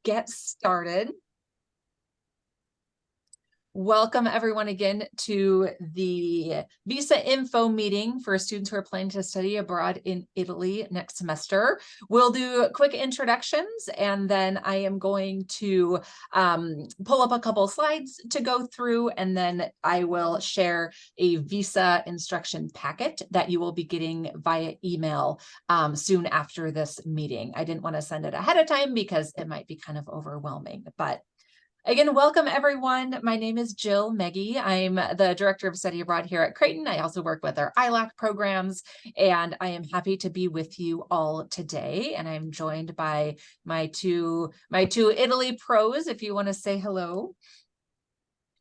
get started. Welcome everyone again to the visa info meeting for students who are planning to study abroad in Italy next semester. We'll do quick introductions and then I am going to pull up a couple slides to go through, and then I will share a visa instruction packet that you will be getting via email soon after this meeting. I didn't want to send it ahead of time because it might be kind of overwhelming, but again, welcome everyone. My name is Jill Meggie. I'm the Director of Study Abroad here at Creighton. I also work with our ILAC programs, and I am happy to be with you all today. And I'm joined by my two Italy pros, if you want to say hello.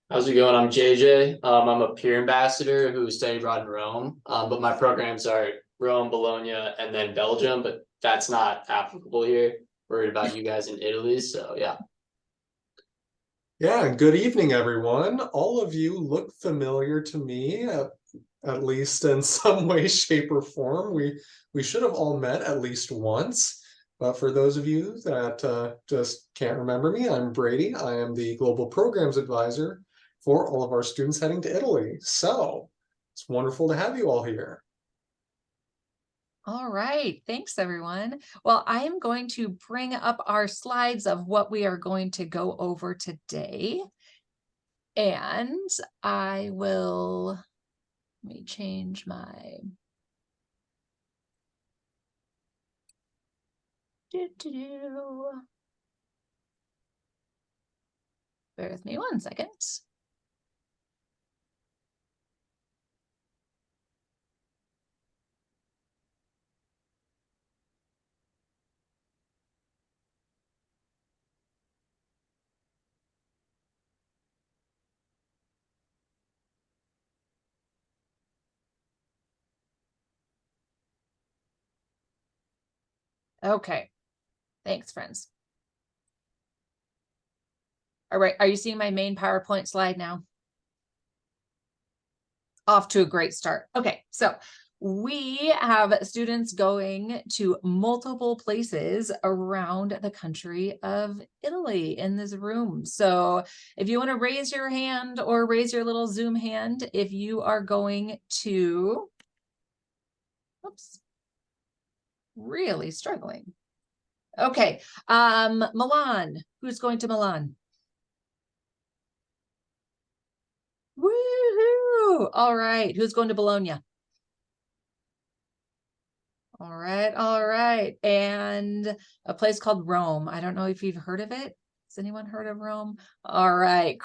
How's it going? I'm JJ. I'm a peer ambassador who studied abroad in Rome, but my programs are Rome, Bologna, and then Belgium, but that's not applicable here. Worried about you guys in Italy, so yeah. Yeah, good evening, everyone. All of you look familiar to me, at least in some way, shape, or form. We should have all met at least once. But for those of you that just can't remember me, I'm Brady. I am the Global Programs Advisor for all of our students heading to Italy. So it's wonderful to have you all here. All right, thanks everyone. Well, I am going to bring up our slides of what we are going to go over today. And I will, let me change my, bear with me 1 second. Okay, thanks, friends. All right, are you seeing my main PowerPoint slide now? Off to a great start. Okay, so we have students going to multiple places around the country of Italy in this room. So if you want to raise your hand or raise your little Zoom hand, if you are going to, oops, really struggling. Okay, Milan, who's going to Milan? Woohoo! All right, who's going to Bologna? All right. And a place called Rome. I don't know if you've heard of it. Has anyone heard of Rome? All right.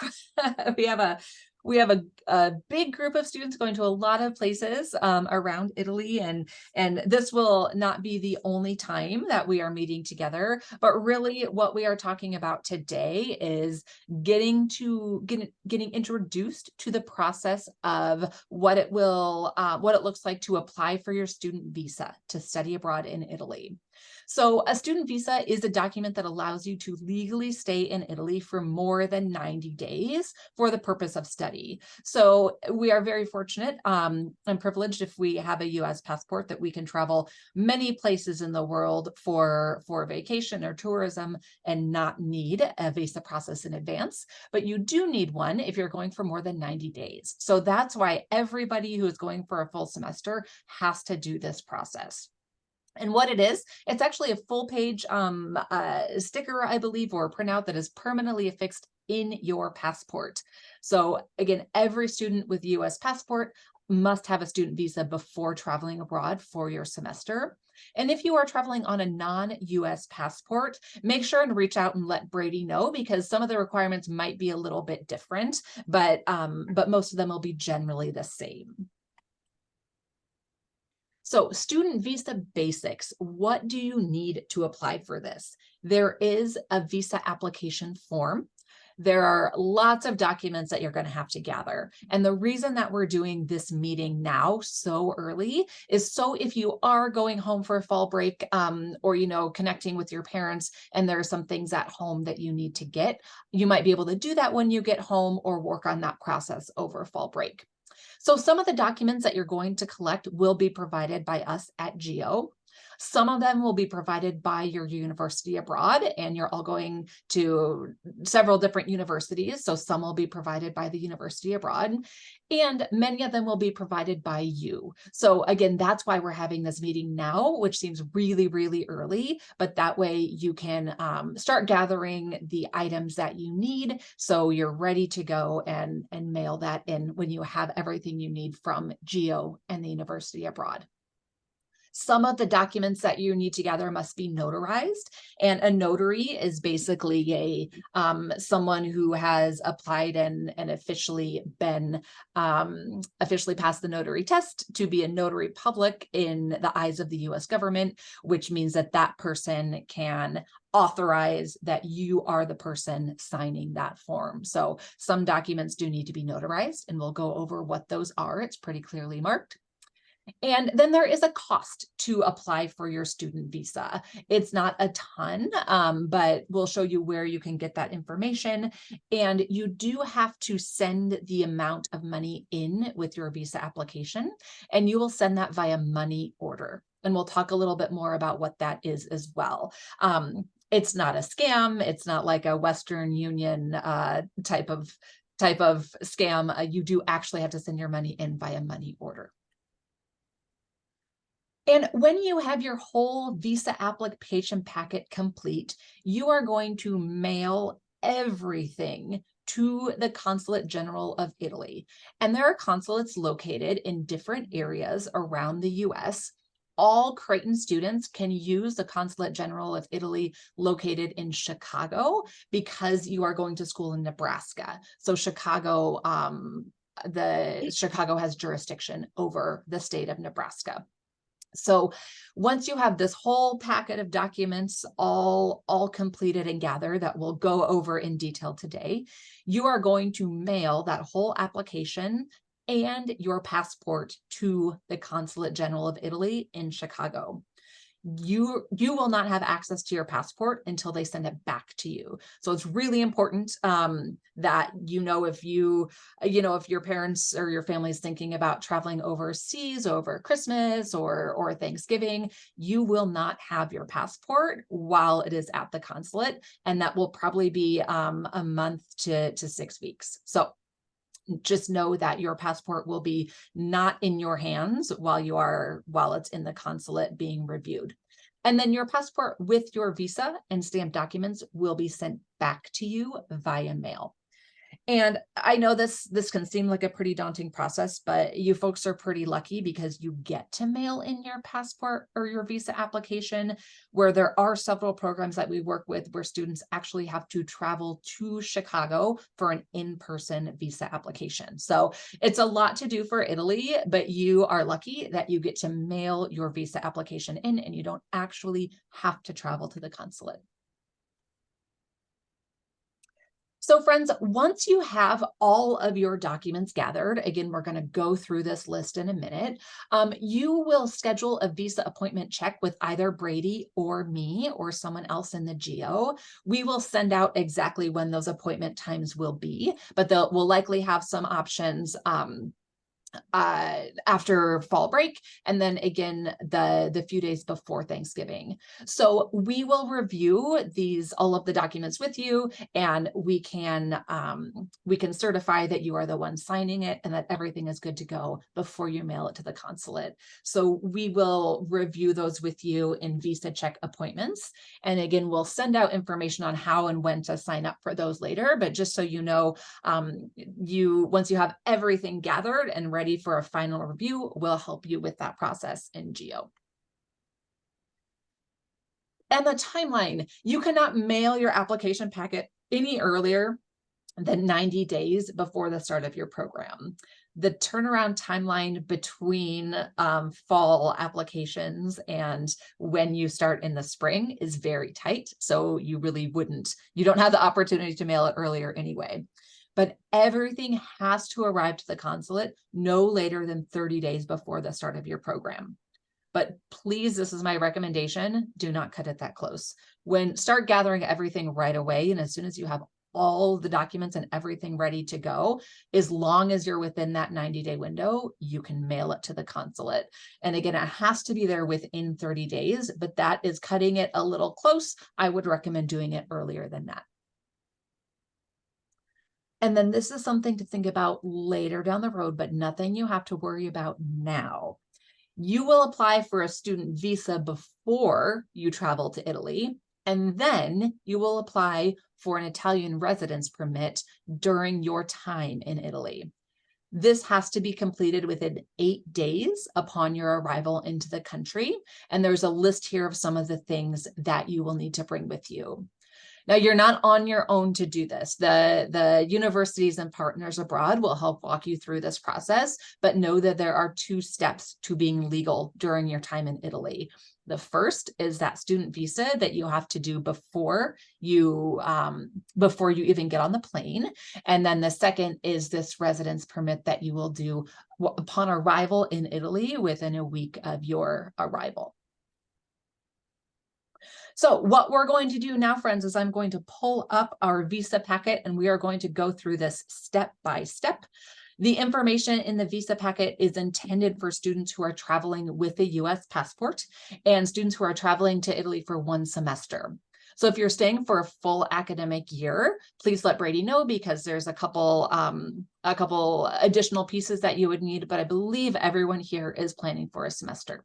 we have a big group of students going to a lot of places around Italy, and this will not be the only time that we are meeting together, but really what we are talking about today is getting introduced to the process of what it looks like to apply for your student visa to study abroad in Italy. So a student visa is a document that allows you to legally stay in Italy for more than 90 days for the purpose of study. So we are very fortunate and privileged if we have a US passport that we can travel many places in the world for vacation or tourism and not need a visa process in advance. But you do need one if you're going for more than 90 days. So that's why everybody who is going for a full semester has to do this process. And what it is, it's actually a full page sticker, I believe, or printout that is permanently affixed in your passport. So again, every student with US passport must have a student visa before traveling abroad for your semester. And if you are traveling on a non-US passport, make sure and reach out and let Brady know, because some of the requirements might be a little bit different, but most of them will be generally the same. So student visa basics, what do you need to apply for this? There is a visa application form. There are lots of documents that you're going to have to gather. And the reason that we're doing this meeting now so early is so if you are going home for a fall break or, connecting with your parents and there are some things at home that you need to get, you might be able to do that when you get home or work on that process over fall break. So some of the documents that you're going to collect will be provided by us at GEO. Some of them will be provided by your university abroad, and you're all going to several different universities. So some will be provided by the university abroad, and many of them will be provided by you. So again, that's why we're having this meeting now, which seems really, really early, but that way you can start gathering the items that you need. So you're ready to go and mail that in when you have everything you need from GEO and the university abroad. Some of the documents that you need to gather must be notarized, and a notary is basically someone who has applied and officially been officially passed the notary test to be a notary public in the eyes of the U.S. government, which means that that person can authorize that you are the person signing that form. So some documents do need to be notarized, and we'll go over what those are. It's pretty clearly marked. And then there is a cost to apply for your student visa. It's not a ton, but we'll show you where you can get that information. And you do have to send the amount of money in with your visa application, and you will send that via money order. And we'll talk a little bit more about what that is as well. It's not a scam. It's not like a Western Union type of scam. You do actually have to send your money in via money order. And when you have your whole visa application packet complete, you are going to mail everything to the Consulate General of Italy. And there are consulates located in different areas around the US. All Creighton students can use the Consulate General of Italy located in Chicago because you are going to school in Nebraska. So Chicago has jurisdiction over the state of Nebraska. So once you have this whole packet of documents all completed and gathered that we'll go over in detail today, you are going to mail that whole application and your passport to the Consulate General of Italy in Chicago. You will not have access to your passport until they send it back to you. So it's really important that if your parents or your family is thinking about traveling overseas over Christmas or Thanksgiving, you will not have your passport while it is at the consulate, and that will probably be a month to 6 weeks. So just know that your passport will be not in your hands while it's in the consulate being reviewed. And then your passport with your visa and stamped documents will be sent back to you via mail. And I know this can seem like a pretty daunting process, but you folks are pretty lucky because you get to mail in your passport or your visa application, where there are several programs that we work with where students actually have to travel to Chicago for an in-person visa application. So it's a lot to do for Italy, but you are lucky that you get to mail your visa application in and you don't actually have to travel to the consulate. So friends, once you have all of your documents gathered, again, we're going to go through this list in a minute, you will schedule a visa appointment check with either Brady or me or someone else in the GEO. We will send out exactly when those appointment times will be, but we'll likely have some options after fall break, and then again the few days before Thanksgiving. So we will review all of the documents with you, and we can certify that you are the one signing it and that everything is good to go before you mail it to the consulate. So we will review those with you in visa check appointments, and again we'll send out information on how and when to sign up for those later. But just so you know, once you have everything gathered and ready for a final review, we'll help you with that process in GEO. And the timeline, you cannot mail your application packet any earlier than 90 days before the start of your program. The turnaround timeline between fall applications and when you start in the spring is very tight. So you don't have the opportunity to mail it earlier anyway. But everything has to arrive to the consulate no later than 30 days before the start of your program. But please, this is my recommendation, do not cut it that close. Start gathering everything right away. And as soon as you have all the documents and everything ready to go, as long as you're within that 90-day window, you can mail it to the consulate. And again, it has to be there within 30 days, but that is cutting it a little close. I would recommend doing it earlier than that. And then this is something to think about later down the road, but nothing you have to worry about now. You will apply for a student visa before you travel to Italy, and then you will apply for an Italian residence permit during your time in Italy. This has to be completed within 8 days upon your arrival into the country. And there's a list here of some of the things that you will need to bring with you. Now, you're not on your own to do this. The universities and partners abroad will help walk you through this process, but know that there are 2 steps to being legal during your time in Italy. The first is that student visa that you have to do before you even get on the plane. And then the second is this residence permit that you will do upon arrival in Italy within a week of your arrival. So what we're going to do now, friends, is I'm going to pull up our visa packet and we are going to go through this step by step. The information in the visa packet is intended for students who are traveling with a US passport and students who are traveling to Italy for 1 semester. So if you're staying for a full academic year, please let Brady know, because there's a couple additional pieces that you would need, but I believe everyone here is planning for a semester.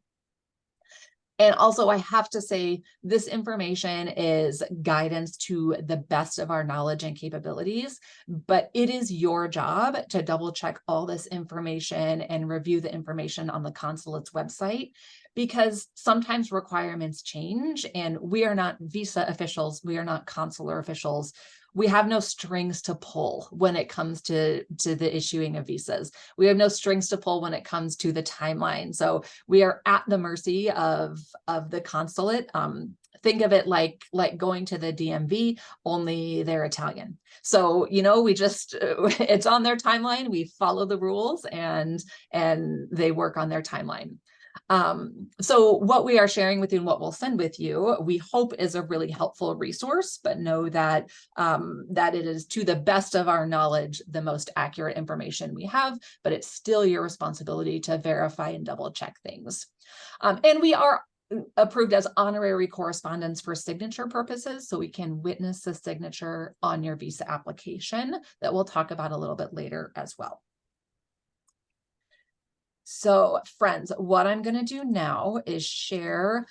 And also, I have to say, this information is guidance to the best of our knowledge and capabilities, but it is your job to double check all this information and review the information on the consulate's website, because sometimes requirements change and we are not visa officials, we are not consular officials. We have no strings to pull when it comes to the issuing of visas. We have no strings to pull when it comes to the timeline. So we are at the mercy of the consulate. Think of it like going to the DMV, only they're Italian. So, you know, we just, it's on their timeline. We follow the rules and they work on their timeline. So what we are sharing with you and what we'll send with you, we hope is a really helpful resource, but know that that it is, to the best of our knowledge, the most accurate information we have, but it's still your responsibility to verify and double check things. And we are approved as honorary correspondents for signature purposes, so we can witness the signature on your visa application that we'll talk about a little bit later as well. So friends, what I'm going to do now is share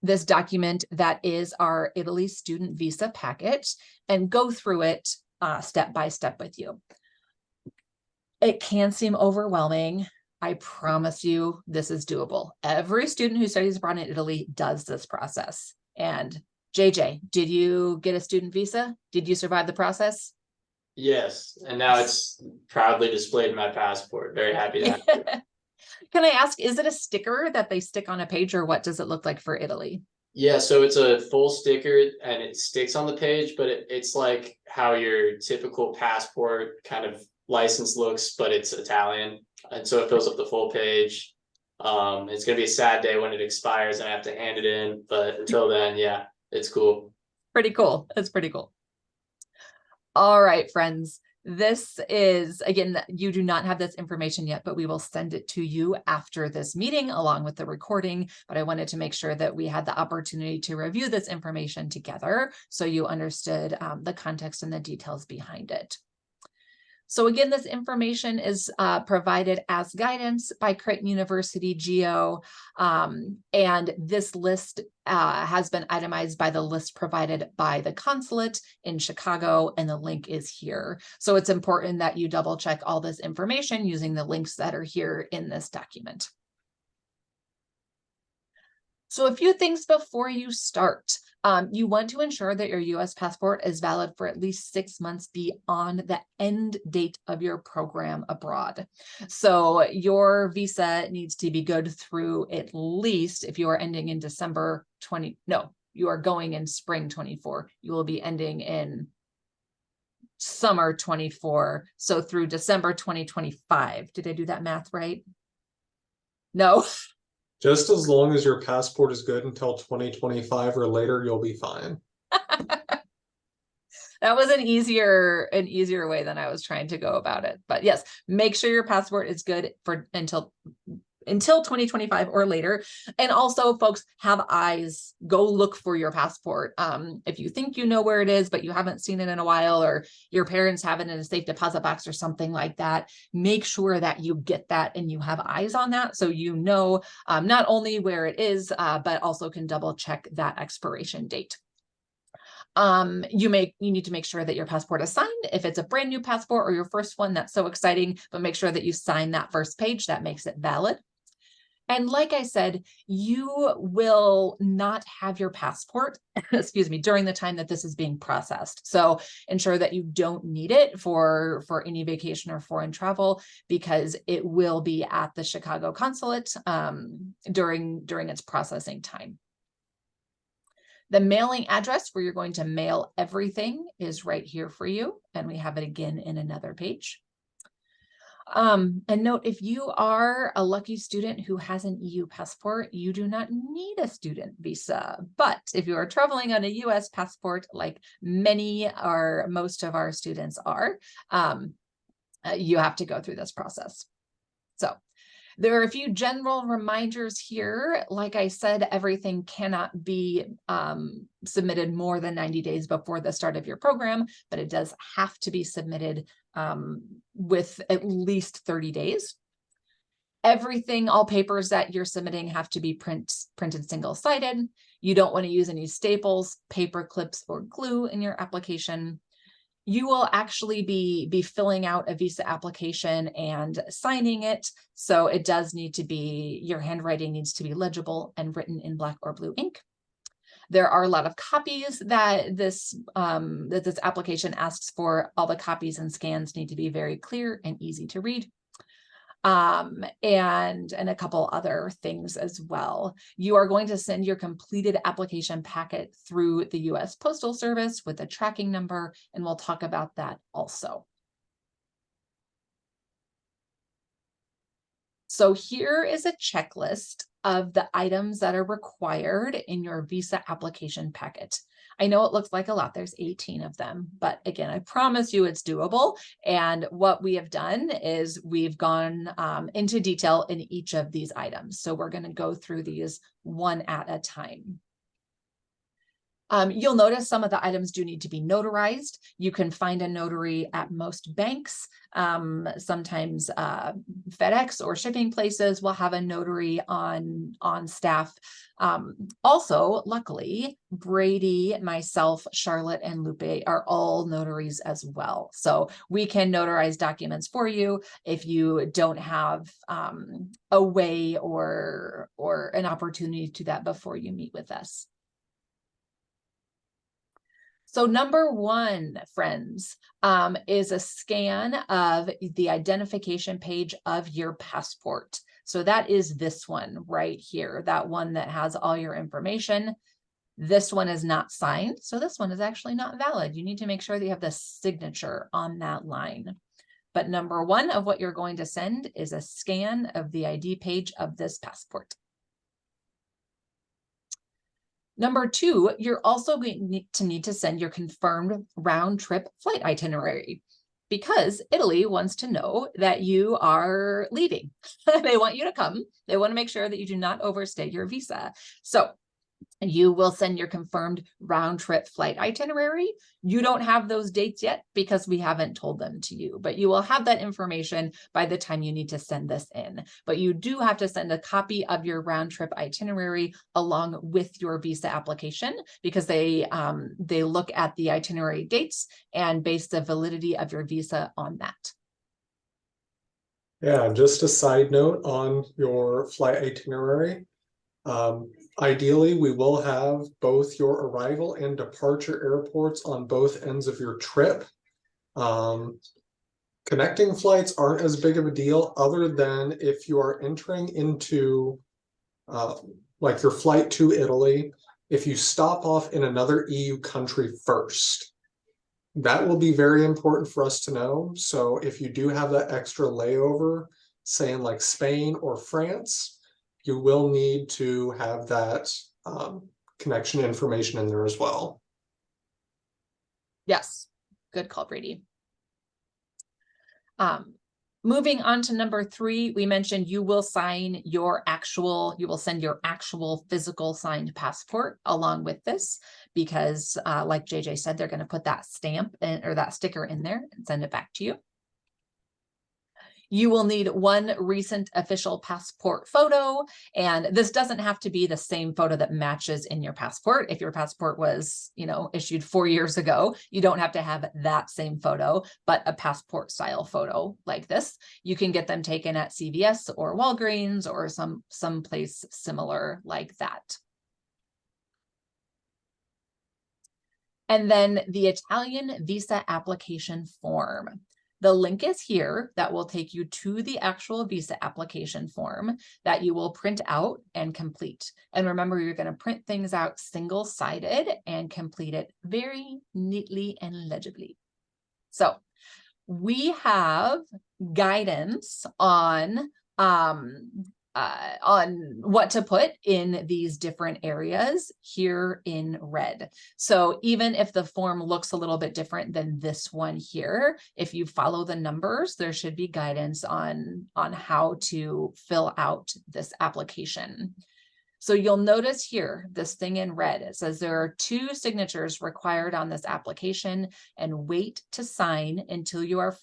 this document that is our Italy student visa packet and go through it step by step with you. It can seem overwhelming. I promise you this is doable. Every student who studies abroad in Italy does this process. And JJ, did you get a student visa? Did you survive the process? Yes, and now it's proudly displayed in my passport. Very happy to have it. Can I ask, is it a sticker that they stick on a page, or what does it look like for Italy? Yeah, so it's a full sticker and it sticks on the page, but it's like how your typical passport kind of license looks, but it's Italian. And so it fills up the full page. It's gonna be a sad day when it expires and I have to hand it in, but until then, yeah, it's cool. Pretty cool. It's pretty cool. All right, friends. This is, again, you do not have this information yet, but we will send it to you after this meeting along with the recording. But I wanted to make sure that we had the opportunity to review this information together so you understood the context and the details behind it. So again, this information is provided as guidance by Creighton University GEO, and this list has been itemized by the list provided by the consulate in Chicago, and the link is here. So it's important that you double check all this information using the links that are here in this document. So a few things before you start. You want to ensure that your US passport is valid for at least 6 months beyond the end date of your program abroad. So your visa needs to be good through at least, if you are ending in December 20, no, you are going in spring 24, you will be ending in summer 24. So through December 2025. Did I do that math right? No. Just as long as your passport is good until 2025 or later, you'll be fine. That was an easier way than I was trying to go about it. But yes, make sure your passport is good for until 2025 or later. And also, folks, have eyes. Go look for your passport. If you think you know where it is, but you haven't seen it in a while, or your parents have it in a safe deposit box or something like that, make sure that you get that and you have eyes on that, so you know not only where it is, but also can double check that expiration date. You need to make sure that your passport is signed. If it's a brand new passport or your first one, that's so exciting, but make sure that you sign that first page. That makes it valid. And like I said, you will not have your passport, excuse me, during the time that this is being processed. So ensure that you don't need it for any vacation or foreign travel, because it will be at the Chicago consulate during its processing time. The mailing address where you're going to mail everything is right here for you. And we have it again in another page. And note, if you are a lucky student who has an EU passport, you do not need a student visa. But if you are traveling on a US passport, like many or most of our students are, you have to go through this process. So there are a few general reminders here. Like I said, everything cannot be submitted more than 90 days before the start of your program, but it does have to be submitted with at least 30 days. Everything, all papers that you're submitting have to be printed single-sided. You don't want to use any staples, paper clips, or glue in your application. You will actually be filling out a visa application and signing it. So it does need to be, your handwriting needs to be legible and written in black or blue ink. There are a lot of copies that this application asks for. All the copies and scans need to be very clear and easy to read. And a couple other things as well. You are going to send your completed application packet through the US Postal Service with a tracking number, and we'll talk about that also. So here is a checklist of the items that are required in your visa application packet. I know it looks like a lot, there's 18 of them, but again, I promise you it's doable. And what we have done is we've gone into detail in each of these items. So we're going to go through these one at a time. You'll notice some of the items do need to be notarized. You can find a notary at most banks. Sometimes FedEx or shipping places will have a notary on staff. Also, luckily, Brady, myself, Charlotte, and Lupe are all notaries as well. So we can notarize documents for you if you don't have a way or an opportunity to do that before you meet with us. So number one, friends, is a scan of the identification page of your passport. So that is this one right here, that one that has all your information. This one is not signed, so this one is actually not valid. You need to make sure that you have the signature on that line. But number one of what you're going to send is a scan of the ID page of this passport. Number two, you're also going to need to send your confirmed round trip flight itinerary, because Italy wants to know that you are leaving. They want you to come. They want to make sure that you do not overstay your visa. So you will send your confirmed round trip flight itinerary. You don't have those dates yet because we haven't told them to you, but you will have that information by the time you need to send this in. But you do have to send a copy of your round trip itinerary along with your visa application, because they look at the itinerary dates and base the validity of your visa on that. Yeah, just a side note on your flight itinerary. Ideally, we will have both your arrival and departure airports on both ends of your trip. Connecting flights aren't as big of a deal, other than if you are entering into like your flight to Italy, if you stop off in another EU country first. That will be very important for us to know. So if you do have that extra layover, say in like Spain or France, you will need to have that connection information in there as well. Yes, good call, Brady. Moving on to number 3, we mentioned you will send your actual physical signed passport along with this, because like JJ said, they're going to put that stamp or that sticker in there and send it back to you. You will need 1 recent official passport photo, and this doesn't have to be the same photo that matches in your passport. If your passport was, issued 4 years ago, you don't have to have that same photo, but a passport style photo like this. You can get them taken at CVS or Walgreens or some place similar like that. And then the Italian visa application form. The link is here that will take you to the actual visa application form that you will print out and complete. And remember, you're going to print things out single-sided and complete it very neatly and legibly. So we have guidance on what to put in these different areas here in red. So even if the form looks a little bit different than this one here, if you follow the numbers, there should be guidance on how to fill out this application. So you'll notice here, this thing in red, it says there are 2 signatures required on this application, and wait to sign until you are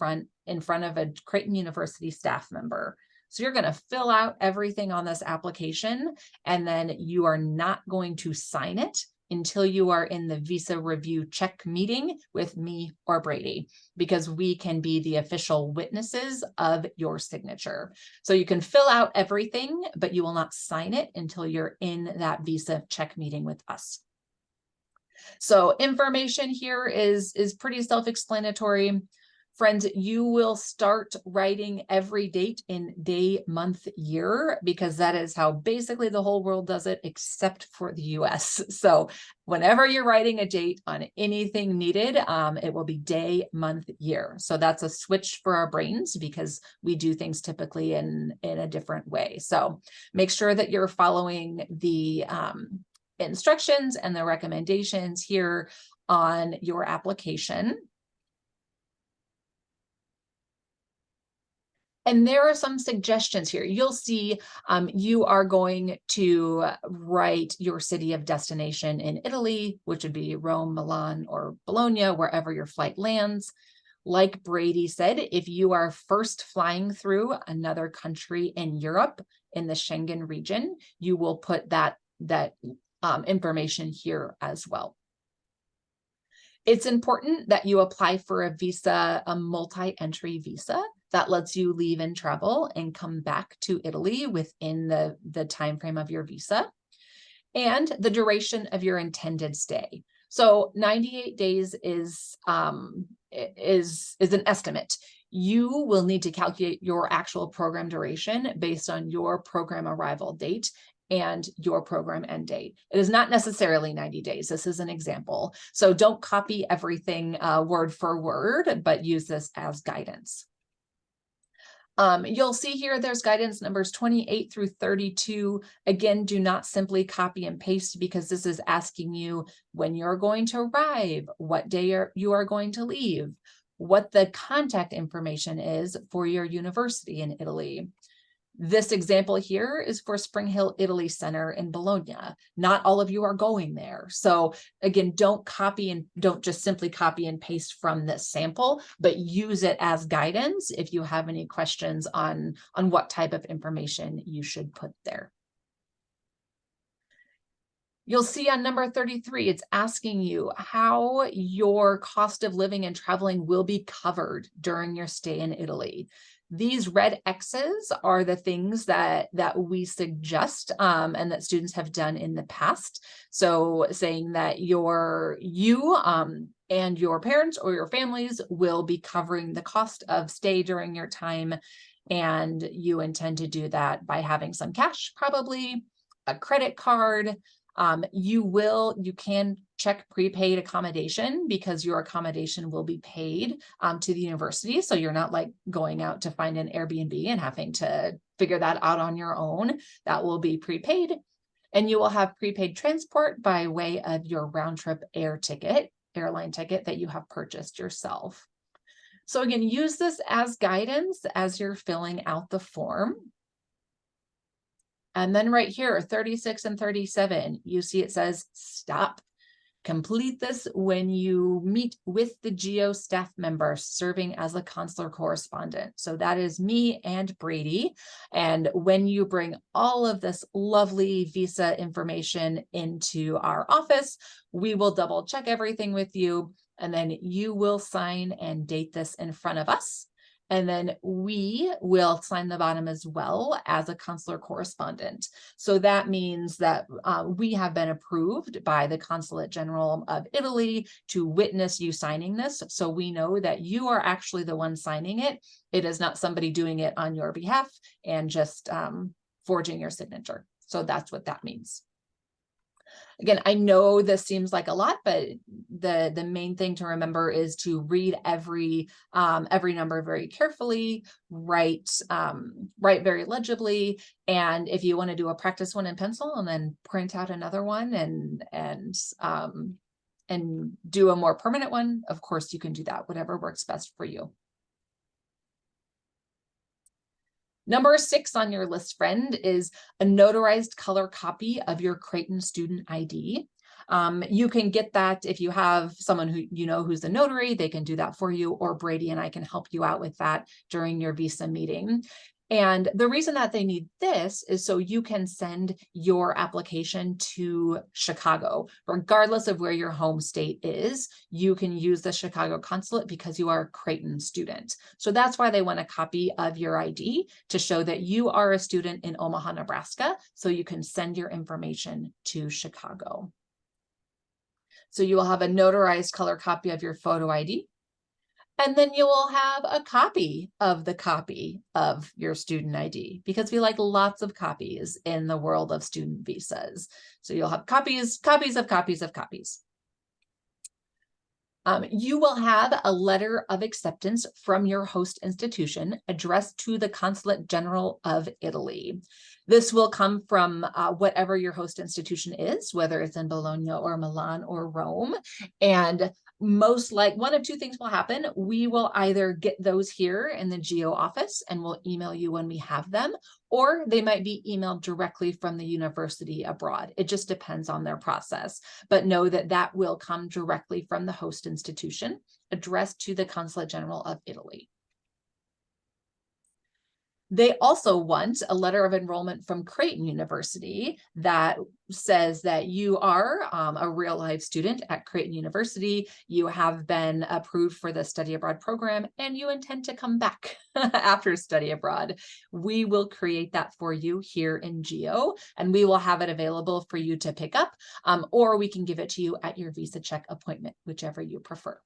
in front of a Creighton University staff member. So you're going to fill out everything on this application, and then you are not going to sign it until you are in the visa review check meeting with me or Brady, because we can be the official witnesses of your signature. So you can fill out everything, but you will not sign it until you're in that visa check meeting with us. So information here is pretty self-explanatory. Friends, you will start writing every date in day, month, year, because that is how basically the whole world does it, except for the US. So whenever you're writing a date on anything needed, it will be day, month, year. So that's a switch for our brains, because we do things typically in a different way. So make sure that you're following the instructions and the recommendations here on your application. And there are some suggestions here. You'll see you are going to write your city of destination in Italy, which would be Rome, Milan, or Bologna, wherever your flight lands. Like Brady said, if you are first flying through another country in Europe, in the Schengen region, you will put that information here as well. It's important that you apply for a visa, a multi-entry visa that lets you leave and travel and come back to Italy within the time frame of your visa, and the duration of your intended stay. So 98 days is an estimate. You will need to calculate your actual program duration based on your program arrival date and your program end date. It is not necessarily 90 days. This is an example. So don't copy everything word for word, but use this as guidance. You'll see here there's guidance numbers 28 through 32. Again, do not simply copy and paste, because this is asking you when you're going to arrive, what day you are going to leave, what the contact information is for your university in Italy. This example here is for Spring Hill Italy Center in Bologna. Not all of you are going there. So again, don't just simply copy and paste from this sample, but use it as guidance if you have any questions on what type of information you should put there. You'll see on number 33, it's asking you how your cost of living and traveling will be covered during your stay in Italy. These red X's are the things that we suggest and that students have done in the past. So saying that you and your parents or your families will be covering the cost of stay during your time, and you intend to do that by having some cash, probably a credit card. You can check prepaid accommodation, because your accommodation will be paid to the university. So you're not like going out to find an Airbnb and having to figure that out on your own. That will be prepaid. And you will have prepaid transport by way of your round trip air ticket. airline ticket that you have purchased yourself. So again, use this as guidance as you're filling out the form. And then right here, 36 and 37, you see it says stop. Complete this when you meet with the GEO staff member serving as a consular correspondent. So that is me and Brady. And when you bring all of this lovely visa information into our office, we will double check everything with you. And then you will sign and date this in front of us. And then we will sign the bottom as well as a consular correspondent. So that means that we have been approved by the Consulate General of Italy to witness you signing this. So we know that you are actually the one signing it. It is not somebody doing it on your behalf and just forging your signature. So that's what that means. Again, I know this seems like a lot, but the main thing to remember is to read every number very carefully, write very legibly, and if you want to do a practice one in pencil and then print out another one and do a more permanent one, of course you can do that, whatever works best for you. Number 6 on your list, friend, is a notarized color copy of your Creighton student ID. You can get that if you have someone who you know who's a notary, they can do that for you, or Brady and I can help you out with that during your visa meeting. And the reason that they need this is so you can send your application to Chicago, regardless of where your home state is. You can use the Chicago consulate because you are a Creighton student. So that's why they want a copy of your ID to show that you are a student in Omaha, Nebraska, so you can send your information to Chicago. So you will have a notarized color copy of your photo ID. And then you will have a copy of your student ID, because we like lots of copies in the world of student visas. So you'll have copies of copies of copies. You will have a letter of acceptance from your host institution addressed to the Consulate General of Italy. This will come from whatever your host institution is, whether it's in Bologna or Milan or Rome. And most like one of two things will happen. We will either get those here in the GEO office and we'll email you when we have them, or they might be emailed directly from the university abroad. It just depends on their process, but know that that will come directly from the host institution addressed to the Consulate General of Italy. They also want a letter of enrollment from Creighton University that says that you are a real life student at Creighton University. You have been approved for the study abroad program and you intend to come back after study abroad. We will create that for you here in GEO, and we will have it available for you to pick up, or we can give it to you at your visa check appointment, whichever you prefer.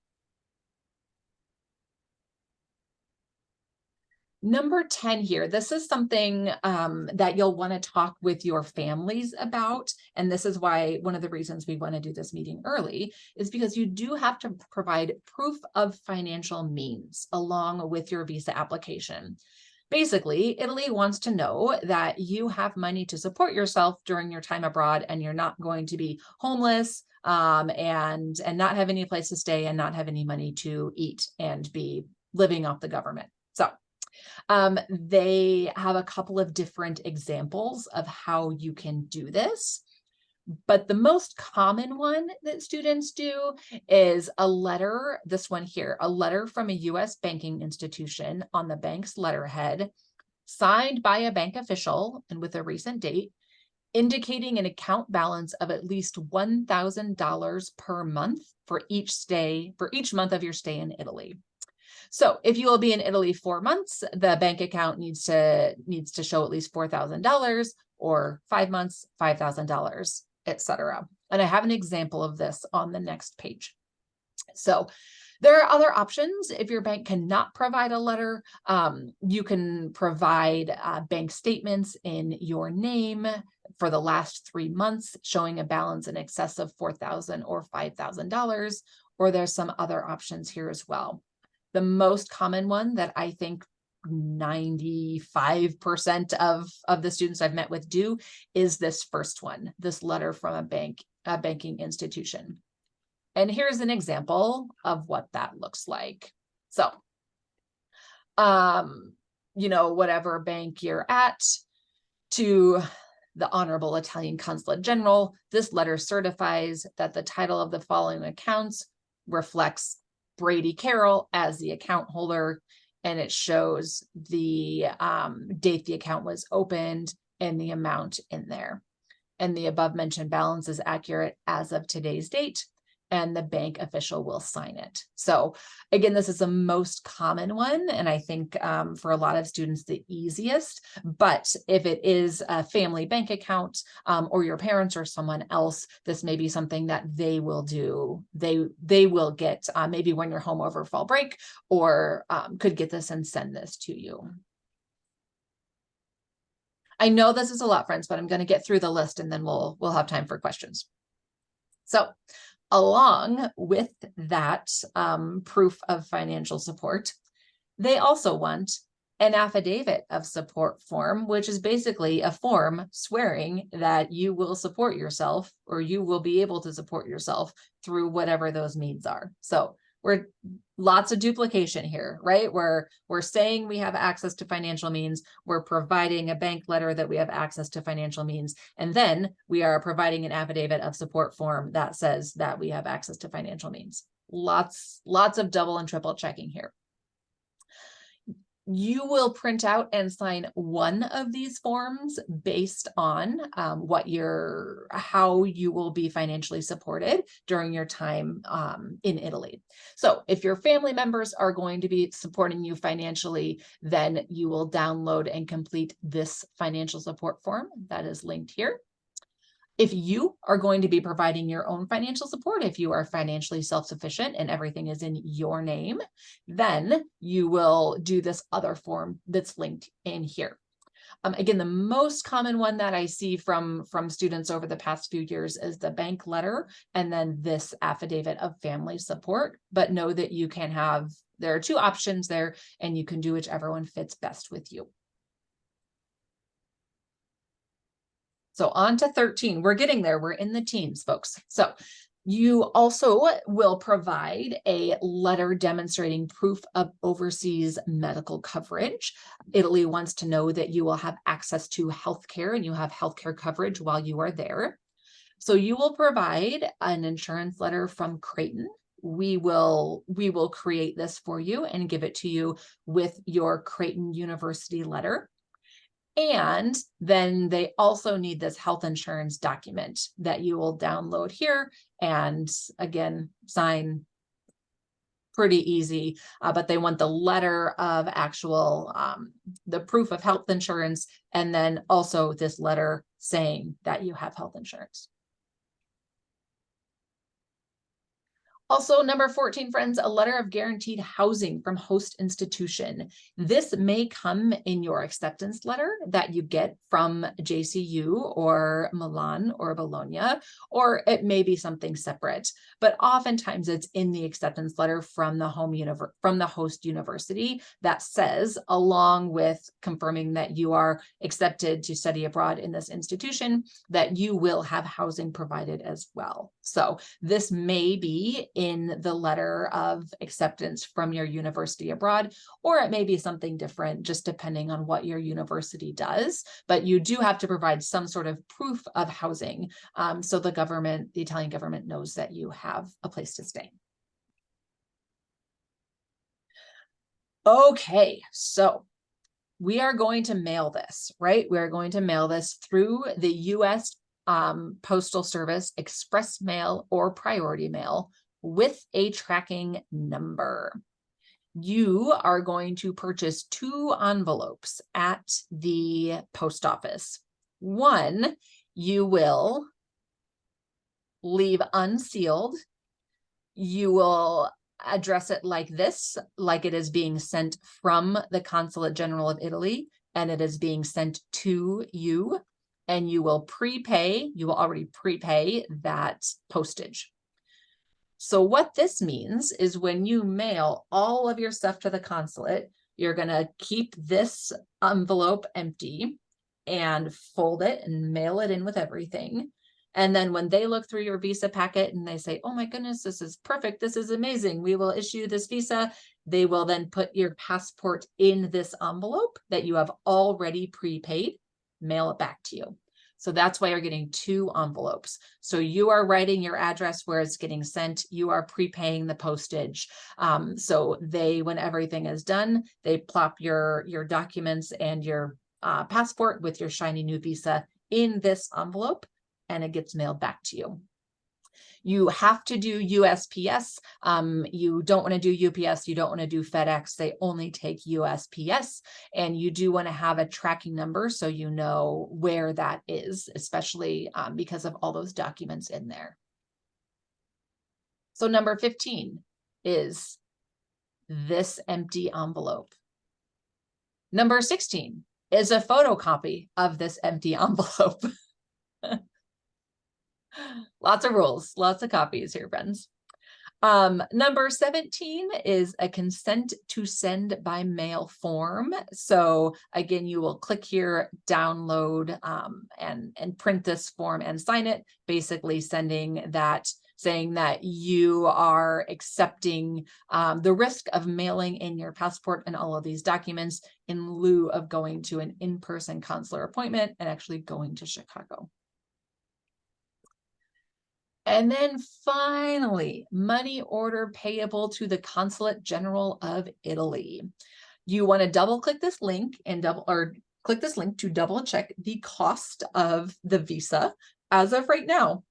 Number 10 here, this is something that you'll want to talk with your families about. And this is why one of the reasons we want to do this meeting early is because you do have to provide proof of financial means along with your visa application. Basically, Italy wants to know that you have money to support yourself during your time abroad and you're not going to be homeless and not have any place to stay and not have any money to eat and be living off the government. So they have a couple of different examples of how you can do this, but the most common one that students do is a letter, this one here, a letter from a U.S. banking institution on the bank's letterhead, signed by a bank official and with a recent date, indicating an account balance of at least $1,000 per month for each month of your stay in Italy. So if you will be in Italy 4 months, the bank account needs to show at least $4,000, or 5 months, $5,000, etc. And I have an example of this on the next page. So there are other options. If your bank cannot provide a letter, you can provide bank statements in your name for the last 3 months, showing a balance in excess of $4,000 or $5,000, or there's some other options here as well. The most common one that I think 95% of the students I've met with do is this first one, this letter from a banking institution. And here's an example of what that looks like. So, whatever bank you're at, to the Honorable Italian Consulate General, this letter certifies that the title of the following accounts reflects Brady Carroll as the account holder, and it shows the date the account was opened and the amount in there. And the above mentioned balance is accurate as of today's date, and the bank official will sign it. So again, this is the most common one, and I think for a lot of students, the easiest. But if it is a family bank account or your parents or someone else, this may be something that they will do. They will get maybe when you're home over fall break, or could get this and send this to you. I know this is a lot, friends, but I'm going to get through the list and then we'll have time for questions. So along with that proof of financial support, they also want an affidavit of support form, which is basically a form swearing that you will support yourself, or you will be able to support yourself through whatever those means are. So we're lots of duplication here, right? We're saying we have access to financial means. We're providing a bank letter that we have access to financial means. And then we are providing an affidavit of support form that says that we have access to financial means. Lots of double and triple checking here. You will print out and sign one of these forms based on how you will be financially supported during your time in Italy. So if your family members are going to be supporting you financially, then you will download and complete this financial support form that is linked here. If you are going to be providing your own financial support, if you are financially self-sufficient and everything is in your name, then you will do this other form that's linked in here. Again, the most common one that I see from students over the past few years is the bank letter, and then this affidavit of family support. But know that you can there are two options there, and you can do whichever one fits best with you. So on to 13, we're getting there. We're in the teens, folks. So you also will provide a letter demonstrating proof of overseas medical coverage. Italy wants to know that you will have access to healthcare and you have healthcare coverage while you are there. So you will provide an insurance letter from Creighton. We will create this for you and give it to you with your Creighton University letter. And then they also need this health insurance document that you will download here and again, sign. Pretty easy, but they want the letter of actual, the proof of health insurance, and then also this letter saying that you have health insurance. Also, number 14, friends, a letter of guaranteed housing from host institution. This may come in your acceptance letter that you get from JCU or Milan or Bologna, or it may be something separate, but oftentimes it's in the acceptance letter from the host university that says, along with confirming that you are accepted to study abroad in this institution, that you will have housing provided as well. So this may be in the letter of acceptance from your university abroad, or it may be something different, just depending on what your university does. But you do have to provide some sort of proof of housing, so the Italian government knows that you have a place to stay. Okay, so we are going to mail this, right? We're going to mail this through the U.S. Postal Service, express mail or priority mail, with a tracking number. You are going to purchase 2 envelopes at the post office. One you will leave unsealed. You will address it like this, like it is being sent from the Consulate General of Italy, and it is being sent to you, and you will already prepay that postage. So what this means is when you mail all of your stuff to the consulate, you're going to keep this envelope empty and fold it and mail it in with everything. And then when they look through your visa packet and they say, oh my goodness, this is perfect, this is amazing, we will issue this visa, they will then put your passport in this envelope that you have already prepaid, mail it back to you. So that's why you're getting 2 envelopes. So you are writing your address where it's getting sent, you are prepaying the postage. So they, when everything is done, they plop your documents and your passport with your shiny new visa in this envelope, and it gets mailed back to you. You have to do USPS. You don't want to do UPS. You don't want to do FedEx. They only take USPS. And you do want to have a tracking number so you know where that is, especially because of all those documents in there. So number 15 is this empty envelope. Number 16 is a photocopy of this empty envelope. Lots of rules, lots of copies here, friends. Number 17 is a consent to send by mail form. So again, you will click here, download, and print this form and sign it, basically sending that, saying that you are accepting the risk of mailing in your passport and all of these documents in lieu of going to an in-person consular appointment and actually going to Chicago. And then finally, money order payable to the Consulate General of Italy. You want to double click this link and click this link to double check the cost of the visa. As of right now,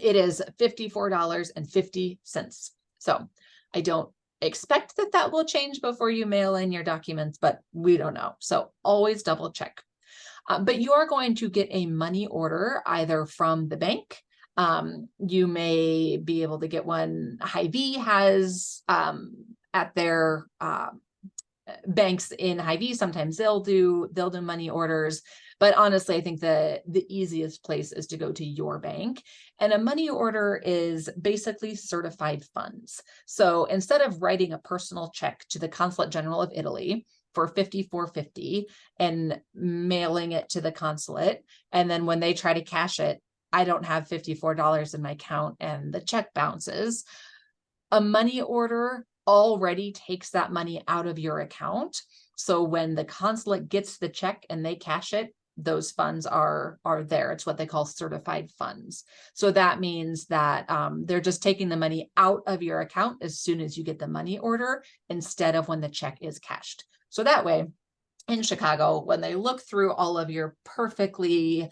it is $54.50. So I don't expect that that will change before you mail in your documents, but we don't know. So always double check. But you are going to get a money order either from the bank. You may be able to get one. Hy-Vee has at their banks in Hy-Vee, sometimes they'll do money orders. But honestly, I think the easiest place is to go to your bank. And a money order is basically certified funds. So instead of writing a personal check to the Consulate General of Italy for $54.50 and mailing it to the consulate, and then when they try to cash it, I don't have $54 in my account and the check bounces. A money order already takes that money out of your account. So when the consulate gets the check and they cash it, those funds are there. It's what they call certified funds. So that means that they're just taking the money out of your account as soon as you get the money order instead of when the check is cashed. So that way, in Chicago, when they look through all of your perfectly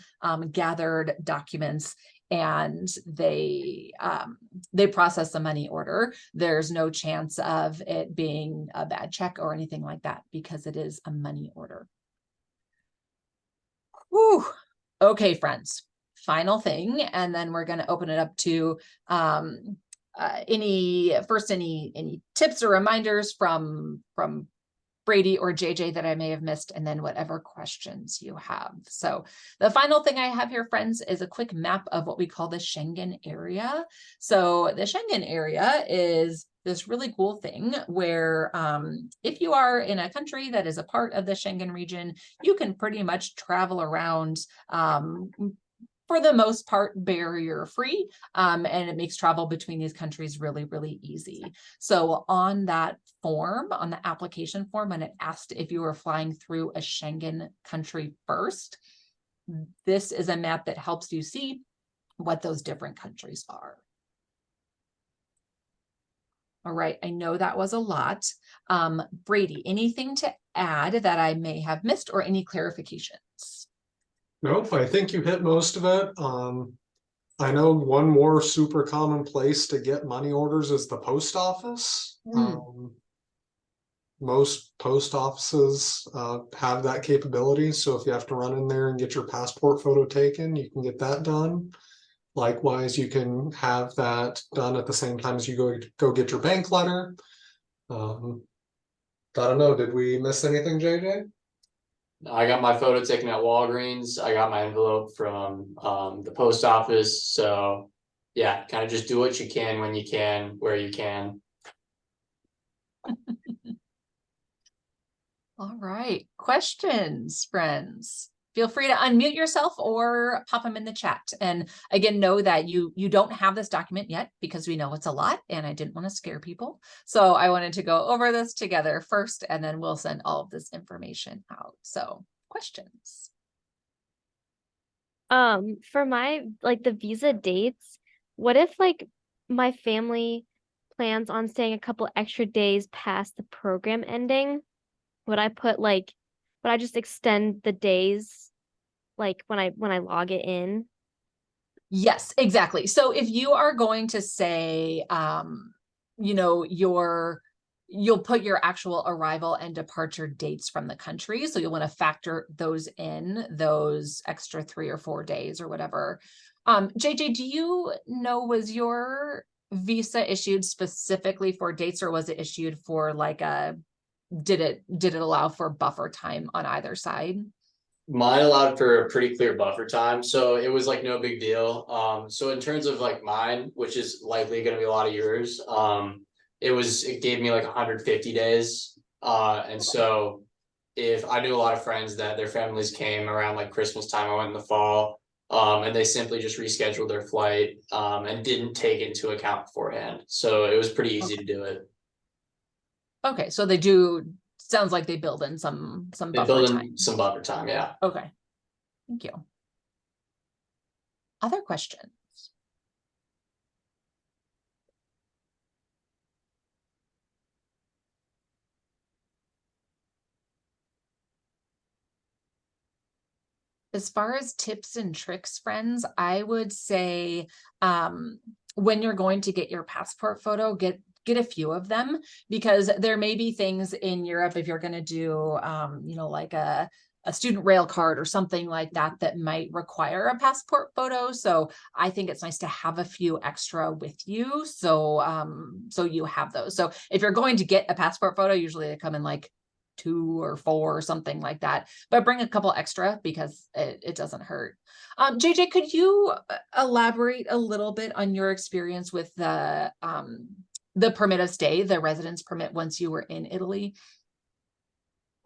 gathered documents and they process the money order, there's no chance of it being a bad check or anything like that because it is a money order. Whew. Okay, friends, final thing, and then we're going to open it up to any tips or reminders from Brady or JJ that I may have missed, and then whatever questions you have. So the final thing I have here, friends, is a quick map of what we call the Schengen area. So the Schengen area is this really cool thing where if you are in a country that is a part of the Schengen region, you can pretty much travel around for the most part, barrier free, and it makes travel between these countries really, really easy. So on that form, on the application form, when it asked if you were flying through a Schengen country first, this is a map that helps you see what those different countries are. All right, I know that was a lot. Brady, anything to add that I may have missed or any clarifications? Nope, I think you hit most of it. I know one more super common place to get money orders is the post office. Most post offices have that capability. So if you have to run in there and get your passport photo taken, you can get that done. Likewise, you can have that done at the same time as you go get your bank letter. I don't know, did we miss anything, JJ? I got my photo taken at Walgreens. I got my envelope from the post office. So yeah, kind of just do what you can when you can, where you can. All right, questions, friends. feel free to unmute yourself or pop them in the chat. And again, know that you don't have this document yet because we know it's a lot and I didn't want to scare people. So I wanted to go over this together first, and then we'll send all of this information out. So questions? For my the visa dates, what if my family plans on staying a couple extra days past the program ending? Would I just extend the days when I log it in? Yes, exactly. So if you are going to say, you'll put your actual arrival and departure dates from the country. So you'll want to factor those in, those extra 3 or 4 days or whatever. JJ, do you know, was your visa issued specifically for dates, or was it issued for did it allow for buffer time on either side? Mine allowed for a pretty clear buffer time, so it was like no big deal. So in terms of like mine, which is likely gonna be a lot of yours, it gave me like 150 days. And so if I knew a lot of friends that their families came around like Christmas time, I went in the fall, and they simply just rescheduled their flight, and didn't take into account beforehand. So it was pretty easy to do it. Okay, so sounds like they build in some They buffer build time. in some buffer time, yeah. Okay, thank you. Other questions? As far as tips and tricks, friends, I would say when you're going to get your passport photo, get a few of them, because there may be things in Europe, if you're going to do, like a student rail card or something like that, that might require a passport photo. So I think it's nice to have a few extra with you. So you have those. So if you're going to get a passport photo, usually they come in like 2 or 4 or something like that, but bring a couple extra because it doesn't hurt. JJ, could you elaborate a little bit on your experience with the permit of stay, the residence permit, once you were in Italy?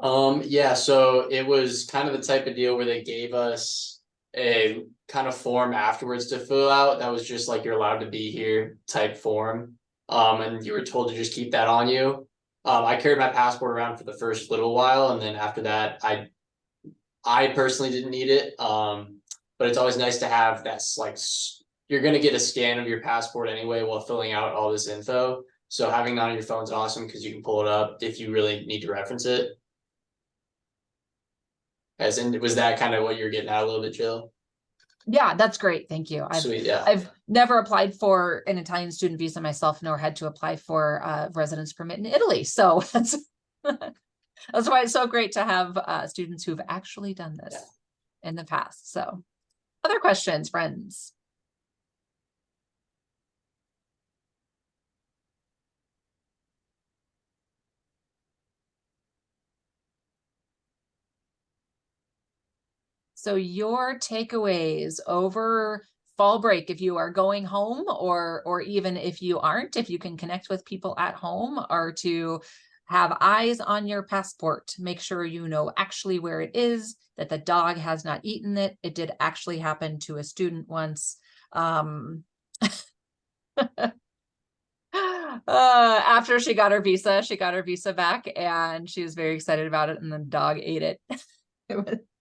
Yeah, so it was kind of the type of deal where they gave us a kind of form afterwards to fill out that was just like, you're allowed to be here type form. And you were told to just keep that on you. I carried my passport around for the first little while, and then after that, I personally didn't need it. But it's always nice to have that's you're gonna get a scan of your passport anyway while filling out all this info. So having that on your phone is awesome because you can pull it up if you really need to reference it. As in, was that kind of what you're getting at a little bit, Jill? Yeah, that's great. Thank you. Sweet, yeah. I've never applied for an Italian student visa myself, nor had to apply for a residence permit in Italy. So that's why it's so great to have students who've actually done this in the past. So other questions, friends? So your takeaways over fall break, if you are going home, or even if you aren't, if you can connect with people at home, are to have eyes on your passport. Make sure you know actually where it is, that the dog has not eaten it. It did actually happen to a student once. After she got her visa back, and she was very excited about it, and the dog ate it.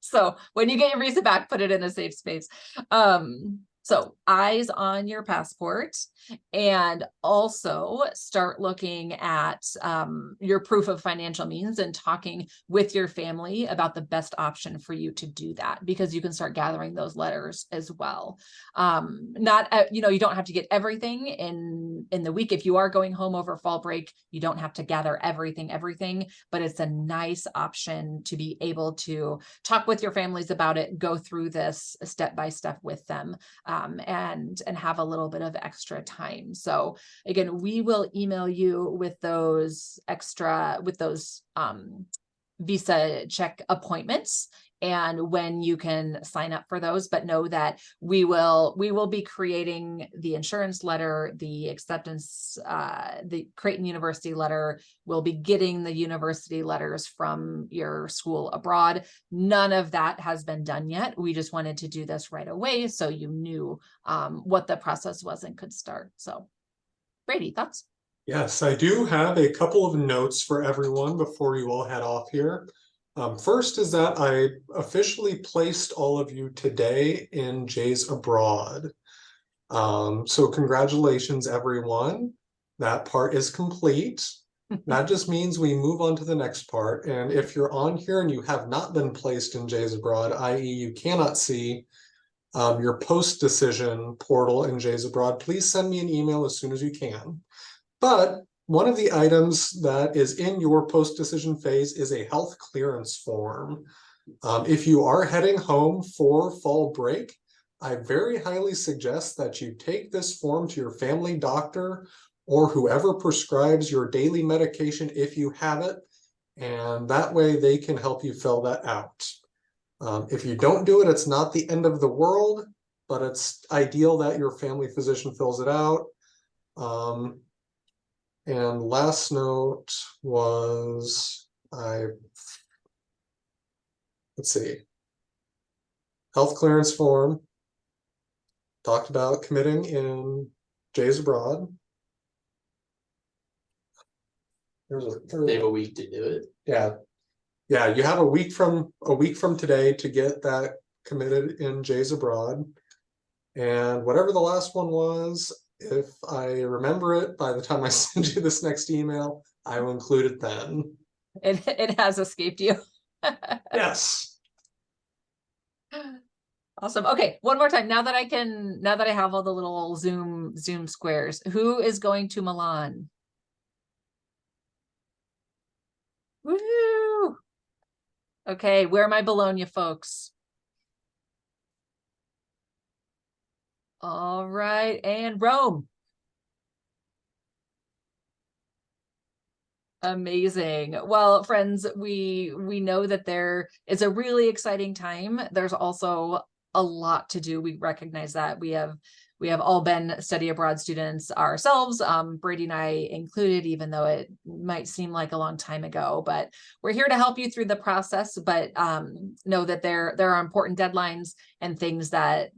So when you get your visa back, put it in a safe space. So eyes on your passport, and also start looking at your proof of financial means and talking with your family about the best option for you to do that, because you can start gathering those letters as well. You don't have to get everything in the week. If you are going home over fall break, you don't have to gather everything, but it's a nice option to be able to talk with your families about it, go through this step by step with them, and have a little bit of extra time. So again, we will email you with those visa check appointments, and when you can sign up for those, but know that we will be creating the insurance letter, the acceptance, the Creighton University letter. We'll be getting the university letters from your school abroad. None of that has been done yet. We just wanted to do this right away so you knew what the process was and could start. So Brady, thoughts? Yes, I do have a couple of notes for everyone before you all head off here. First is that I officially placed all of you today in Jays Abroad. So congratulations, everyone. That part is complete. That just means we move on to the next part. And if you're on here and you have not been placed in Jays Abroad, i.e. you cannot see your post-decision portal in Jays Abroad, please send me an email as soon as you can. But one of the items that is in your post-decision phase is a health clearance form. If you are heading home for fall break, I very highly suggest that you take this form to your family doctor or whoever prescribes your daily medication if you have it, and that way they can help you fill that out. If you don't do it, it's not the end of the world, but it's ideal that your family physician fills it out. And last note was, let's see, health clearance form, talked about committing in Jays Abroad. There's a third. They have a week to do it. Yeah. Yeah, you have a week from today to get that committed in Jays Abroad. And whatever the last one was, if I remember it by the time I send you this next email, I will include it then. It has escaped you. Yes. Awesome. Okay, one more time. Now that I have all the little Zoom squares, who is going to Milan? Woo! Okay, where are my Bologna folks? All right, and Rome. Amazing. Well, friends, we know that there is a really exciting time. There's also a lot to do. We recognize that we have all been study abroad students ourselves, Brady and I included, even though it might seem like a long time ago, but we're here to help you through the process. But know that there are important deadlines and things that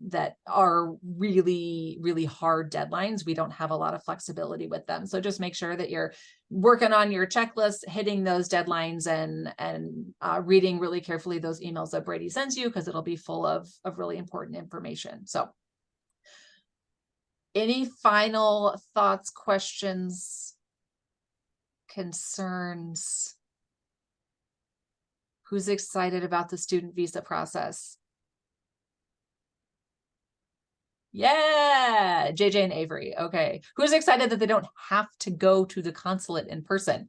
are really, really hard deadlines. We don't have a lot of flexibility with them. So just make sure that you're working on your checklist, hitting those deadlines, and reading really carefully those emails that Brady sends you, because it'll be full of really important information. So any final thoughts, questions, concerns? Who's excited about the student visa process? Yeah, JJ and Avery. Okay. Who's excited that they don't have to go to the consulate in person?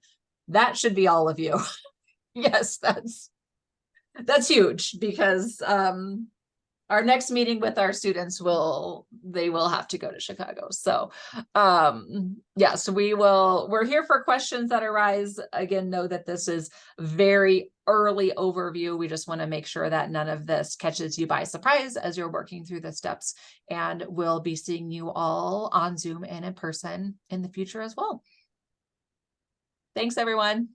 That should be all of you. Yes, that's huge, because our next meeting with our students will have to go to Chicago. So yeah, so we're here for questions that arise. Again, know that this is very early overview. We just want to make sure that none of this catches you by surprise as you're working through the steps, and we'll be seeing you all on Zoom and in person in the future as well. Thanks, everyone.